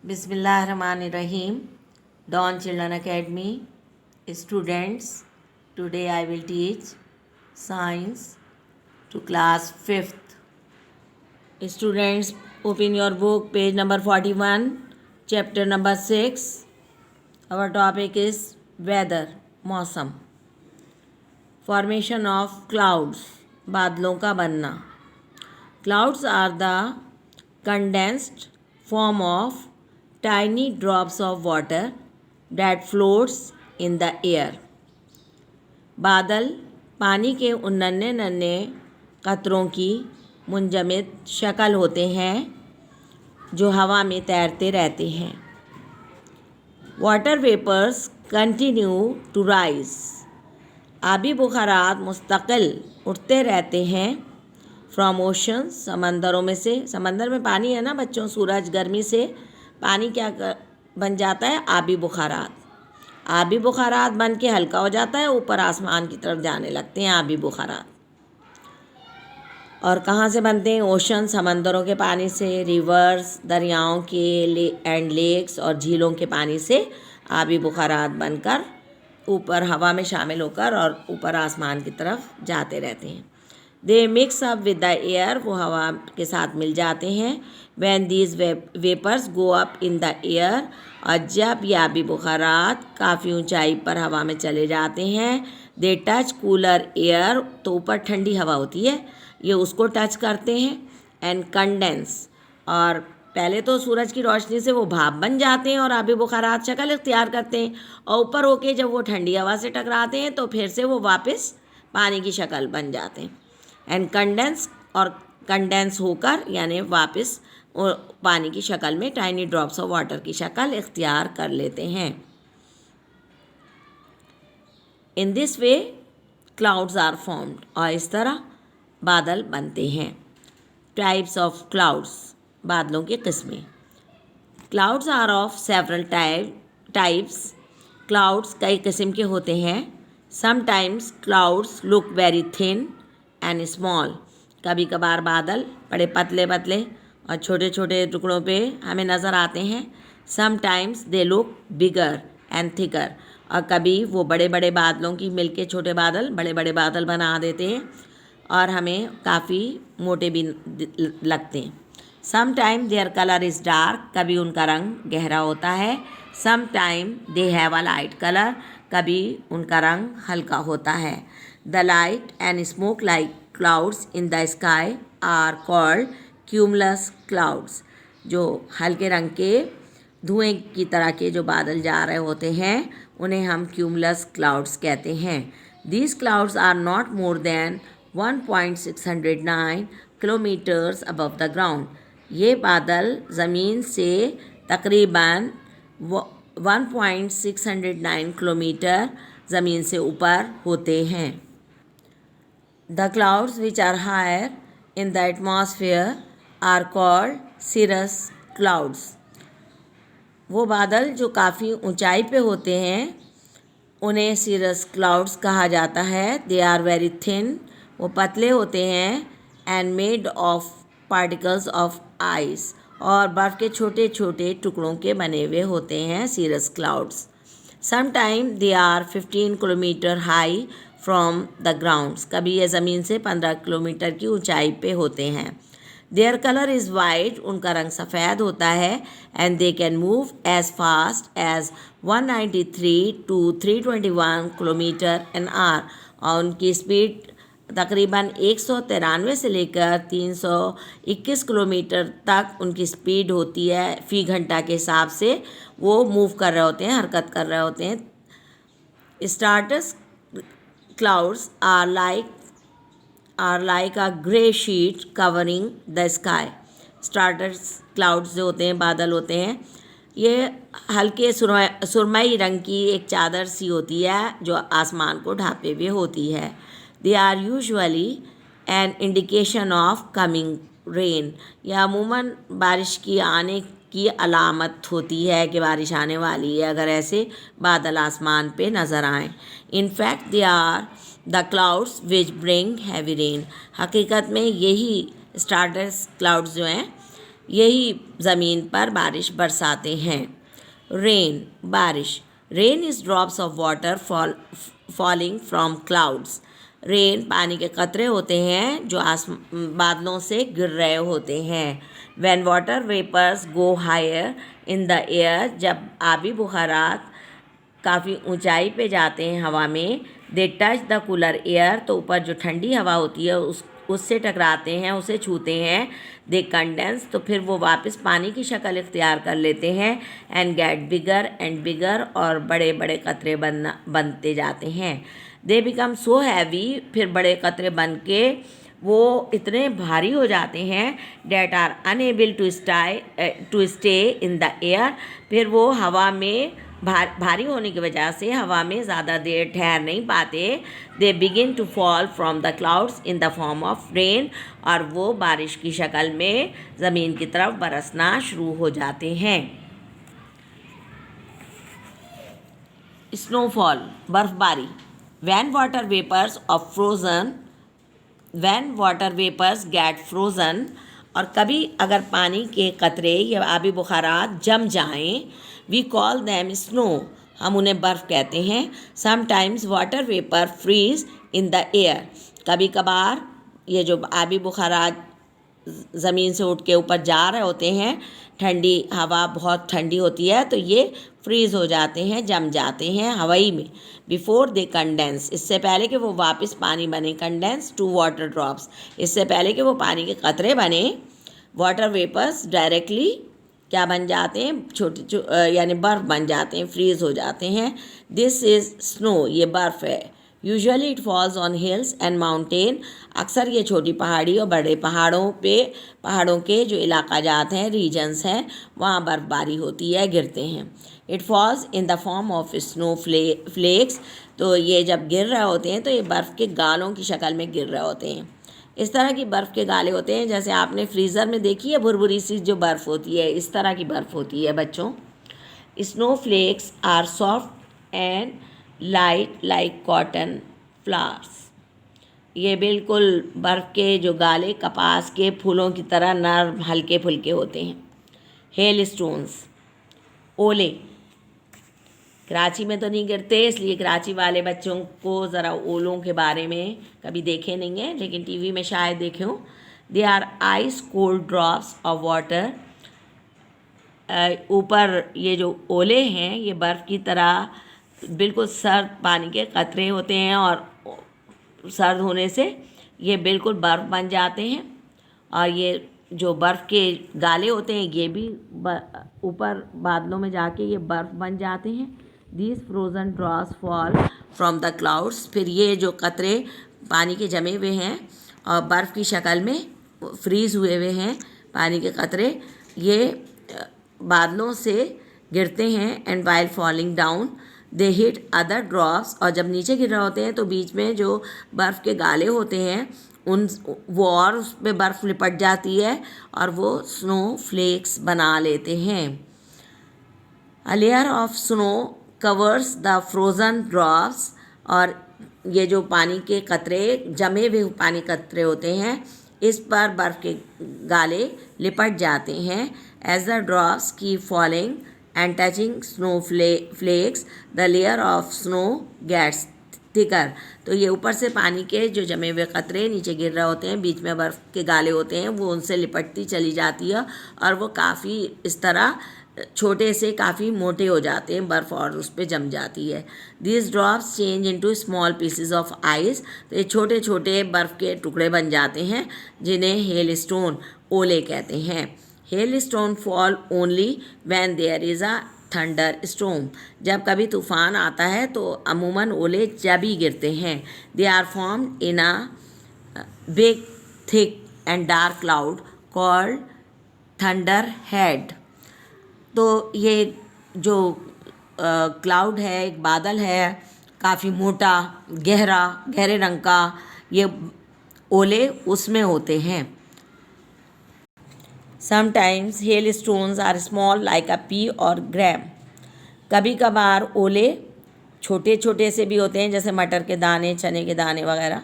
Bismillahirrahmanirrahim. Dawn Children Academy students, today I will teach science to class 5th. Students, open your book, page number 41, chapter number 6. Our topic is weather, मौसम. Formation of clouds, बादलों का बनना. Clouds are the condensed form of tiny drops of water that floats in the air. बादल पानी के उन नन्हे नन्हे कतरों की मुंजमद शक्ल होते हैं जो हवा में तैरते रहते हैं. Water vapours continue to rise. आबी बुखारात मुस्तकिल उठते रहते हैं. फ्रॉम ओशन, समंदरों में से. समंदर में पानी है ना बच्चों, सूरज गर्मी से पानी क्या बन जाता है? आबी बुखारात. आबी बुखारात बन के हल्का हो जाता है, ऊपर आसमान की तरफ जाने लगते हैं आबी बुखारात. और कहाँ से बनते हैं? ओशन, समंदरों के पानी से. रिवर्स, दरियाओं के एंड लेक्स और झीलों के पानी से आबी बुखारात बनकर ऊपर हवा में शामिल होकर और ऊपर आसमान की तरफ जाते रहते हैं. They mix up with the air, वो हवा के साथ मिल जाते हैं. When these vapours go up in the air, और जब ये आबी बुखारात काफ़ी ऊंचाई पर हवा में चले जाते हैं. दे टच कूलर एयर, तो ऊपर ठंडी हवा होती है, ये उसको टच करते हैं. एंड कंडेंस, और पहले तो सूरज की रोशनी से वो भाप बन जाते हैं और आबी बुखारात शक्ल इख्तियार करते हैं. और ऊपर होके जब वो ठंडी हवा से टकराते हैं तो फिर से वो वापस पानी की शक्ल बन जाते हैं. एंड कंडेंस, और कंडेंस होकर यानी वापस पानी की शक्ल में टाइनी ड्रॉप्स ऑफ वाटर की शक्ल इख्तियार कर लेते हैं. In this way clouds are formed, और इस तरह बादल बनते हैं. टाइप्स ऑफ क्लाउड्स, बादलों की किस्में. Clouds are of several types. Clouds कई किस्म के होते हैं. Sometimes clouds look very thin and small. कभी कभार बादल बड़े पतले पतले और छोटे छोटे टुकड़ों पे हमें नज़र आते हैं. Sometimes they look bigger and thicker, और कभी वो बड़े बड़े बादलों की मिलके छोटे बादल बड़े बड़े बादल बना देते हैं और हमें काफ़ी मोटे भी लगते हैं. Sometime their colour is dark, कभी उनका रंग गहरा होता है. Sometime they have a light colour, कभी उनका रंग हल्का होता है. The light and smoke like clouds in the sky are called cumulus clouds. जो हल्के रंग के धुएं की तरह के जो बादल जा रहे होते हैं उन्हें हम क्यूमुलस क्लाउड्स कहते हैं. These clouds are not more than 1.609 kilometres above the ground. ये बादल ज़मीन से तकरीबन 1.609 किलोमीटर ज़मीन से ऊपर होते हैं. The clouds which are higher in the atmosphere are called cirrus clouds. वो बादल जो काफ़ी ऊंचाई पे होते हैं उन्हें सिरस क्लाउड्स कहा जाता है. दे आर वेरी थिन, वो पतले होते हैं. And made of particles of ice, और बर्फ़ के छोटे छोटे टुकड़ों के बने हुए होते हैं cirrus clouds. Sometime they are 15 kilometre high from the grounds, कभी ये ज़मीन से 15 किलोमीटर की ऊंचाई पे होते हैं. देयर कलर इज़ वाइट, उनका रंग सफ़ेद होता है. And they can move as fast as 193 to 321 kilometre an hour, और उनकी स्पीड तकरीबन 193 से लेकर 321 किलोमीटर तक उनकी स्पीड होती है. फ़ी घंटा के हिसाब से वो मूव कर रहे होते हैं, हरकत कर रहे होते हैं. Stratus clouds are like a grey sheet covering the sky. Stratus clouds जो होते हैं, बादल होते हैं, ये हल्के सुरमई रंग की एक चादर सी होती है जो आसमान को ढांपे हुए होती है. They are usually an indication of coming rain. यह अमूमन बारिश की आने की अलामत होती है कि बारिश आने वाली है अगर ऐसे बादल आसमान पे नज़र आएँ. In fact they are the clouds which bring heavy rain. हकीकत में यही स्टार्टस क्लाउड्स जो हैं यही ज़मीन पर बारिश बरसाते हैं। रेन, बारिश। Rain is drops of water falling from clouds. Rain पानी के कतरे होते हैं जो बादलों से गिर रहे होते हैं। When water vapours go higher in the air, जब आबी बुखारात काफ़ी ऊंचाई पे जाते हैं हवा में, they touch the cooler air, तो ऊपर जो ठंडी हवा होती है उससे टकराते हैं, उसे छूते हैं। दे कंडेंस, तो फिर वो वापस पानी की शक्ल इख्तियार कर लेते हैं। And gate bigger and bigger, और बड़े बड़े कतरे बनते जाते हैं। दे बिकम सो हैवी, फिर बड़े कतरे बन के वो इतने भारी हो जाते हैं। That are unable to stay in the air, फिर वो हवा में भारी होने की वजह से हवा में ज़्यादा देर ठहर नहीं पाते। They begin to fall from the clouds in the form of rain, और वो बारिश की शक्ल में ज़मीन की तरफ बरसना शुरू हो जाते हैं। स्नोफॉल, बर्फबारी। When water vapours get frozen, और कभी अगर पानी के कतरे या आबी बुखारात जम जाएं, वी कॉल दैम स्नो, हम उन्हें बर्फ़ कहते हैं। Sometimes water vapour freeze in the air, कभी कभार ये जो आबी बुखारात ज़मीन से उठ के ऊपर जा रहे होते हैं, ठंडी हवा बहुत ठंडी होती है, तो ये फ्रीज़ हो जाते हैं, जम जाते हैं हवाई में। बिफोर दे कंडेंस, इससे पहले कि वो वापस पानी बने। कंडेंस टू वाटर ड्रॉप्स, इससे पहले कि वो पानी के कतरे बने। वाटर वेपर्स डायरेक्टली क्या बन जाते हैं, यानी बर्फ़ बन जाते हैं, फ्रीज़ हो जाते हैं। दिस इज़ स्नो, ये बर्फ़ है। Usually it falls on hills and mountain, अक्सर ये छोटी पहाड़ी और बड़े पहाड़ों के जो इलाका जात हैं, रीजन्स हैं, वहाँ बर्फबारी होती है, गिरते हैं। It falls in the form of snow flakes, तो ये जब गिर रहे होते हैं तो ये बर्फ़ के गालों की शक्ल में गिर रहे होते हैं। इस तरह की बर्फ़ के गाले होते हैं, जैसे आपने फ्रीज़र में देखी है भुरभुरी सी जो बर्फ़ होती है, इस तरह की बर्फ़ होती है बच्चों। Snow flakes are soft and light like cotton flowers, ये बिल्कुल बर्फ़ के जो गाले कपास के फूलों की तरह नर्म हल्के फुल्के होते हैं। हेल स्टोन्स, ओले। कराची में तो नहीं गिरते, इसलिए कराची वाले बच्चों को ज़रा ओलों के बारे में कभी देखे नहीं हैं, लेकिन टीवी में शायद देखे हों। They are ice cold drops of water, ऊपर ये जो ओले हैं ये बर्फ़ की तरह बिल्कुल सर्द पानी के कतरे होते हैं, और सर्द होने से ये बिल्कुल बर्फ़ बन जाते हैं। और ये जो बर्फ़ के गाले होते हैं ये भी ऊपर बादलों में जाके ये बर्फ़ बन जाते हैं। These frozen drops fall from the clouds, फिर ये जो कतरे पानी के जमे हुए हैं और बर्फ़ की शक्ल में फ्रीज़ हुए हुए हैं पानी के कतरे, ये बादलों से गिरते हैं। And while falling down they hit other drops, और जब नीचे गिर रहे होते हैं तो बीच में जो बर्फ़ के गाले होते हैं वो और उस पर बर्फ़ लिपट जाती है और वो स्नो फ्लेक्स बना लेते हैं। A layer of snow covers the frozen drops, और ये जो पानी के कतरे जमे हुए पानी कतरे होते हैं इस पर बर्फ़ के गाले लिपट जाते हैं। As the drops keep falling and touching snow flakes the layer of snow gets thicker, तो ये ऊपर से पानी के जो जमे हुए कतरे नीचे गिर रहे होते हैं, बीच में बर्फ़ के गाले होते हैं, वो उनसे लिपटती चली जाती है और वो काफ़ी इस तरह छोटे से काफ़ी मोटे हो जाते हैं, बर्फ़ और उस पर जम जाती है। This drops change into small pieces of ice, तो ये छोटे छोटे बर्फ़ के टुकड़े बन जाते हैं जिन्हें हेल स्टोन, ओले कहते हैं। Hail stone fall only when there is a thunder storm, जब कभी तूफ़ान आता है तो अमूमन ओले जब ही गिरते हैं। They are formed in a big thick and dark cloud called thunder head, तो ये जो क्लाउड है, एक बादल है काफ़ी मोटा गहरे रंग का, ये ओले उसमें होते हैं। Sometimes hail stones are small like a pea or gram, कभी कभार ओले छोटे छोटे से भी होते हैं जैसे मटर के दाने, चने के दाने वगैरह।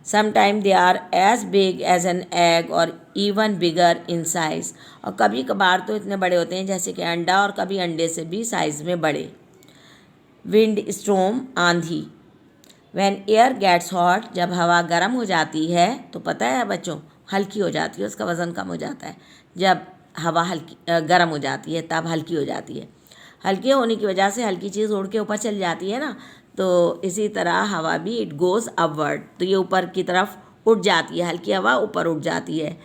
Sometime they are as big as an egg, or even bigger in size. और कभी कभार तो इतने बड़े होते हैं जैसे कि अंडा, और कभी अंडे से भी साइज़ में बड़े. Wind storm, आंधी. When air gets hot, जब हवा गर्म हो जाती है तो पता है बच्चों, हल्की हो जाती है, उसका वज़न कम हो जाता है. जब हवा गर्म हो जाती है तब हल्की हो जाती है. हल्की होने की वजह से हल्की चीज़ उड़ के ऊपर चली जाती है ना, तो इसी तरह हवा भी इट गोज़ अपवर्ड, तो ये ऊपर की तरफ उड़ जाती है, हल्की हवा ऊपर उड़ जाती है.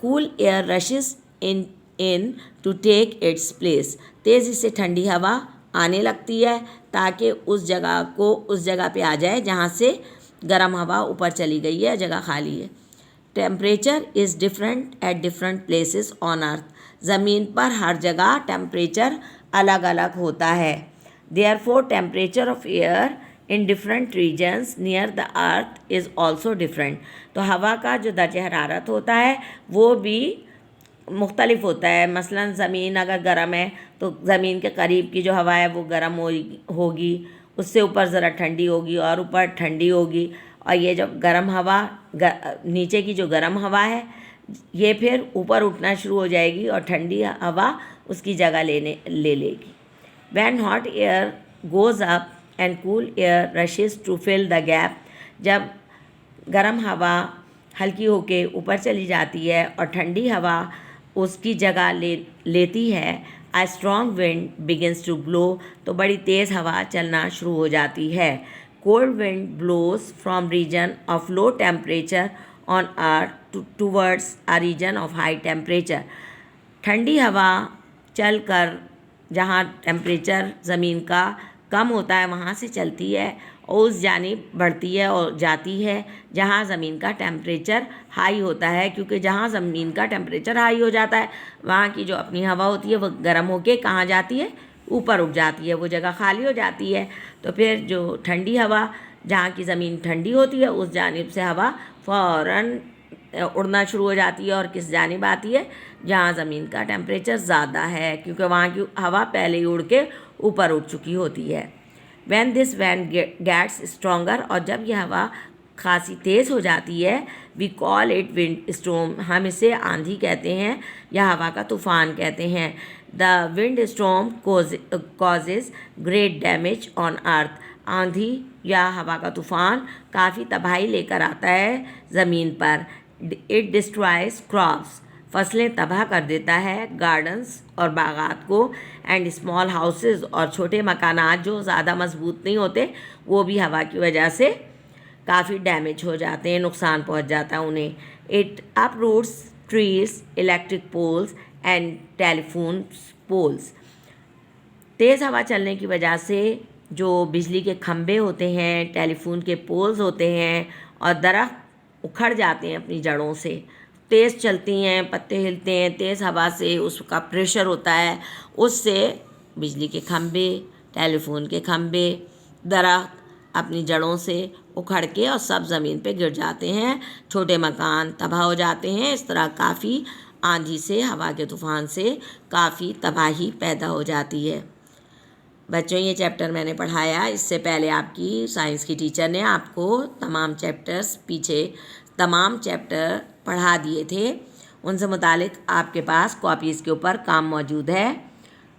Cool air rushes in to take its place. तेज़ी से ठंडी हवा आने लगती है ताकि उस जगह पे आ जाए जहाँ से गर्म हवा ऊपर चली गई है, जगह खाली है. Temperature is different at different places on earth. ज़मीन पर हर जगह टेम्परेचर अलग अलग होता है. Therefore temperature of air in different regions near the earth is also different. तो हवा का जो दर्जा हरारत होता है वो भी मुख्तलिफ होता है. मसलन ज़मीन अगर गर्म है तो ज़मीन के करीब की जो हवा है वो गर्म होगी, उससे ऊपर ज़रा ठंडी होगी और ऊपर ठंडी होगी. और ये जो गर्म हवा नीचे की जो गर्म हवा है ये फिर ऊपर उठना शुरू हो जाएगी और ठंडी हवा उसकी जगह ले लेगी. When hot air goes up and cool air rushes to fill the gap, जब गर्म हवा हल्की होके ऊपर चली जाती है और ठंडी हवा उसकी जगह लेती है, a strong wind begins to blow, तो बड़ी तेज़ हवा चलना शुरू हो जाती है. Cold wind blows from region of low temperature on earth towards a region of high temperature. ठंडी हवा चलकर जहाँ टेम्परेचर ज़मीन का कम होता है वहाँ से चलती है और उस जानिब बढ़ती है और जाती है जहाँ ज़मीन का टेम्परेचर हाई होता है, क्योंकि जहाँ ज़मीन का टेम्परेचर हाई हो जाता है वहाँ की जो अपनी हवा होती है वो गर्म होके कहाँ जाती है, ऊपर उठ जाती है, वो जगह खाली हो जाती है. तो फिर जो ठंडी हवा जहाँ की ज़मीन ठंडी होती है उस जानिब से हवा फ़ौरन उड़ना शुरू हो जाती है और किस जानिब आती है, जहाँ ज़मीन का टेम्परेचर ज़्यादा है, क्योंकि वहाँ की हवा पहले ही उड़ के ऊपर उठ चुकी होती है. When this wind gets stronger, और जब यह हवा खासी तेज़ हो जाती है, we call it wind storm, हम इसे आंधी कहते हैं या हवा का तूफ़ान कहते हैं. The wind storm causes great damage on earth. आंधी या हवा का तूफ़ान काफ़ी तबाही लेकर आता है ज़मीन पर. It destroys crops, फसलें तबाह कर देता है, गार्डन्स और बागात को, एंड स्मॉल हाउसेस और छोटे मकानात जो ज़्यादा मजबूत नहीं होते वो भी हवा की वजह से काफ़ी डैमेज हो जाते हैं, नुकसान पहुंच जाता है उन्हें. It uproots trees, electric poles and telephone poles. तेज़ हवा चलने की वजह से जो बिजली के खंभे होते हैं, टेलीफोन के पोल्स होते हैं और दरख्त उखड़ जाते हैं अपनी जड़ों से. तेज़ चलती हैं, पत्ते हिलते हैं, तेज़ हवा से उसका प्रेशर होता है, उससे बिजली के खंभे, टेलीफोन के खंभे, दरख्त अपनी जड़ों से उखड़ के और सब ज़मीन पे गिर जाते हैं, छोटे मकान तबाह हो जाते हैं. इस तरह काफ़ी आंधी से, हवा के तूफ़ान से काफ़ी तबाही पैदा हो जाती है. बच्चों ये चैप्टर मैंने पढ़ाया, इससे पहले आपकी साइंस की टीचर ने आपको तमाम चैप्टर पढ़ा दिए थे. उनसे मुतालिक आपके पास कॉपीज़ के ऊपर काम मौजूद है.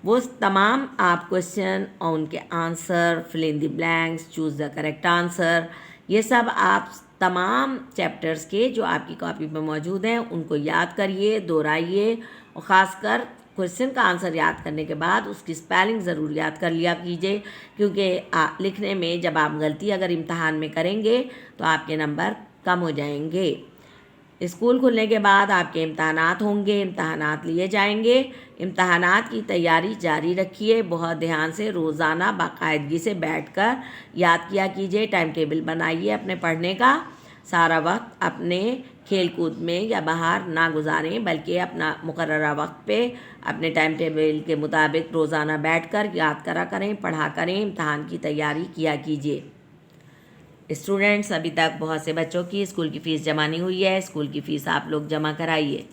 वो तमाम आप क्वेश्चन और उनके answer, fill in the blanks, choose the correct answer, ये सब आप तमाम चैप्टर्स के जो आपकी कॉपी में मौजूद हैं उनको याद करिए, दोहराइए, और ख़ासकर क्वेश्चन का आंसर याद करने के बाद उसकी स्पेलिंग ज़रूर याद कर लिया कीजिए, क्योंकि लिखने में जब आप गलती अगर इम्तहान में करेंगे तो आपके नंबर कम हो जाएंगे. स्कूल खुलने के बाद आपके इम्तहानात होंगे, इम्तहानात लिए जाएंगे. इम्तहानात की तैयारी जारी रखिए, बहुत ध्यान से रोज़ाना बाकायदगी से बैठकर याद किया कीजिए. टाइम टेबल बनाइए अपने पढ़ने का. सारा वक्त अपने खेल कूद में या बाहर ना गुजारें, बल्कि अपना मुकर्ररा वक्त पे अपने टाइम टेबल के मुताबिक रोज़ाना बैठकर याद करें, पढ़ा करें, इम्तहान की तैयारी किया कीजिए. स्टूडेंट्स, अभी तक बहुत से बच्चों की स्कूल की फ़ीस जमा नहीं हुई है. स्कूल की फ़ीस आप लोग जमा कराइए.